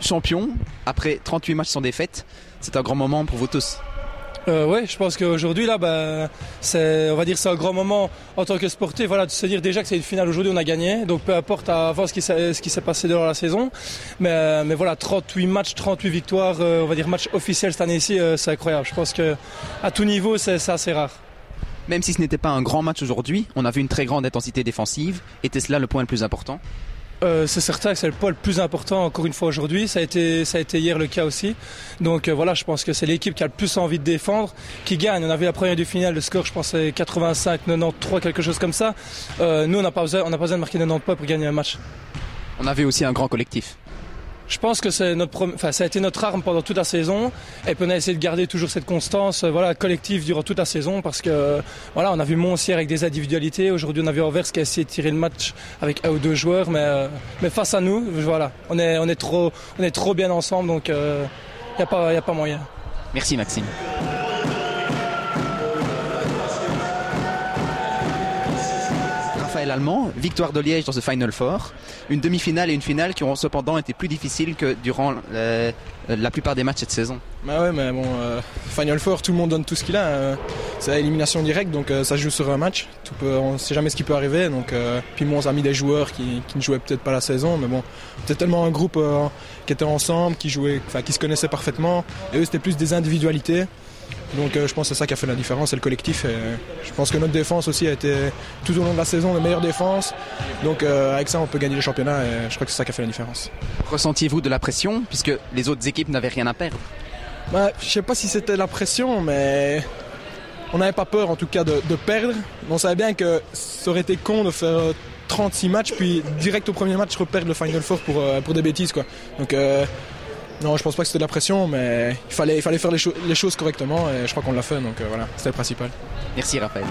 Champion, après 38 matchs sans défaite, c'est un grand moment pour vous tous. Oui, je pense qu'aujourd'hui, là, c'est un grand moment en tant que sportif, voilà, de se dire déjà que c'est une finale aujourd'hui, on a gagné, donc peu importe à voir ce qui s'est passé durant la saison, mais voilà, 38 matchs, 38 victoires, on va dire match officiel cette année-ci, c'est incroyable. Je pense qu'à tout niveau, c'est assez rare. Même si ce n'était pas un grand match aujourd'hui, on a vu une très grande intensité défensive. Était-ce là le point le plus important ? C'est certain que c'est le point le plus important encore une fois aujourd'hui, ça a été hier le cas aussi, donc voilà, je pense que c'est l'équipe qui a le plus envie de défendre qui gagne. On a vu la première du finale, le score je pense c'est 85-93, quelque chose comme ça. Nous on n'a pas besoin de marquer 90 points pour gagner un match. On avait aussi un grand collectif. Je pense que ça a été notre arme pendant toute la saison, et puis on a essayé de garder toujours cette constance collective durant toute la saison, parce que voilà, on a vu Mons hier avec des individualités, aujourd'hui on a vu Anvers qui a essayé de tirer le match avec un ou deux joueurs, mais face à nous, voilà, on est trop bien ensemble, donc y a pas moyen. Merci Maxime. Raphaël Allemand, victoire de Liège dans ce Final Four. Une demi-finale et une finale qui ont cependant été plus difficiles que durant la plupart des matchs cette saison. Bah ouais, mais bon, Final Four, tout le monde donne tout ce qu'il a. C'est à élimination directe, donc ça se joue sur un match. On ne sait jamais ce qui peut arriver. Donc, puis bon, on a mis des joueurs qui ne jouaient peut-être pas la saison, mais bon, c'était tellement un groupe qui était ensemble, qui se connaissait parfaitement. Et eux, c'était plus des individualités. Donc je pense que c'est ça qui a fait la différence, c'est le collectif. Et je pense que notre défense aussi a été tout au long de la saison la meilleure défense. Donc avec ça on peut gagner le championnat et je crois que c'est ça qui a fait la différence. Ressentiez-vous de la pression puisque les autres équipes n'avaient rien à perdre ? Je ne sais pas si c'était la pression, mais on n'avait pas peur en tout cas de perdre. On savait bien que ça aurait été con de faire 36 matchs puis direct au premier match reperdre le Final Four pour des bêtises, quoi. Donc non, je pense pas que c'était de la pression, mais il fallait faire les choses correctement et je crois qu'on l'a fait, donc voilà, c'était le principal. Merci Raphaël.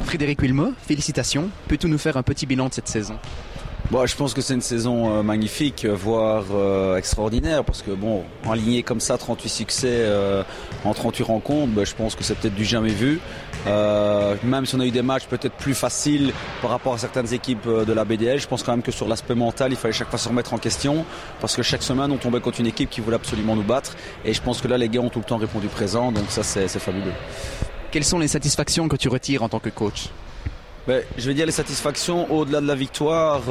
Frédéric Wilmot, félicitations. Peux-tu nous faire un petit bilan de cette saison ? Bon, je pense que c'est une saison magnifique, voire extraordinaire, parce que bon, aligner comme ça 38 succès en 38 rencontres, je pense que c'est peut-être du jamais vu. Même si on a eu des matchs peut-être plus faciles par rapport à certaines équipes de la BDL, je pense quand même que sur l'aspect mental, il fallait chaque fois se remettre en question, parce que chaque semaine on tombait contre une équipe qui voulait absolument nous battre, et je pense que là les gars ont tout le temps répondu présent, donc ça c'est fabuleux. Quelles sont les satisfactions que tu retires en tant que coach ? Je vais dire les satisfactions au-delà de la victoire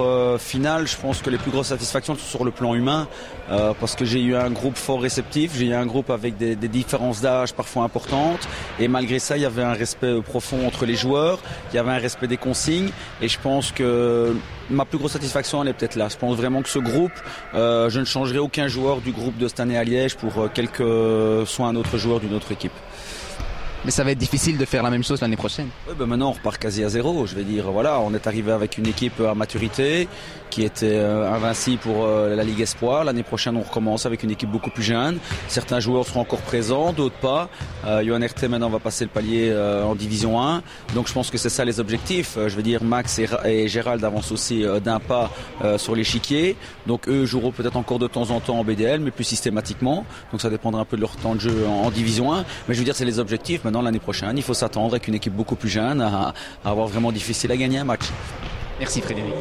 finale. Je pense que les plus grosses satisfactions sont sur le plan humain, parce que j'ai eu un groupe fort réceptif, j'ai eu un groupe avec des différences d'âge parfois importantes, et malgré ça il y avait un respect profond entre les joueurs, il y avait un respect des consignes, et je pense que ma plus grosse satisfaction elle est peut-être là. Je pense vraiment que ce groupe, je ne changerai aucun joueur du groupe de cette année à Liège pour quel que soit un autre joueur d'une autre équipe. Mais ça va être difficile de faire la même chose l'année prochaine. Oui, maintenant on repart quasi à zéro. Je vais dire, voilà, on est arrivé avec une équipe à maturité qui était invincible pour la Ligue Espoir. L'année prochaine, on recommence avec une équipe beaucoup plus jeune. Certains joueurs seront encore présents, d'autres pas. Johan RT maintenant va passer le palier en Division 1. Donc je pense que c'est ça les objectifs. Je veux dire, Max et Gérald avancent aussi d'un pas sur l'échiquier. Donc eux joueront peut-être encore de temps en temps en BDL, mais plus systématiquement. Donc ça dépendra un peu de leur temps de jeu en Division 1. Mais je veux dire, c'est les objectifs. Maintenant, l'année prochaine, il faut s'attendre avec une équipe beaucoup plus jeune à avoir vraiment difficile à gagner un match. Merci Frédéric.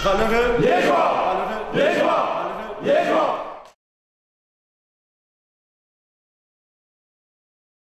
Valeureux, Liégeois, Valeureux, Liégeois, Valeureux, Liégeois.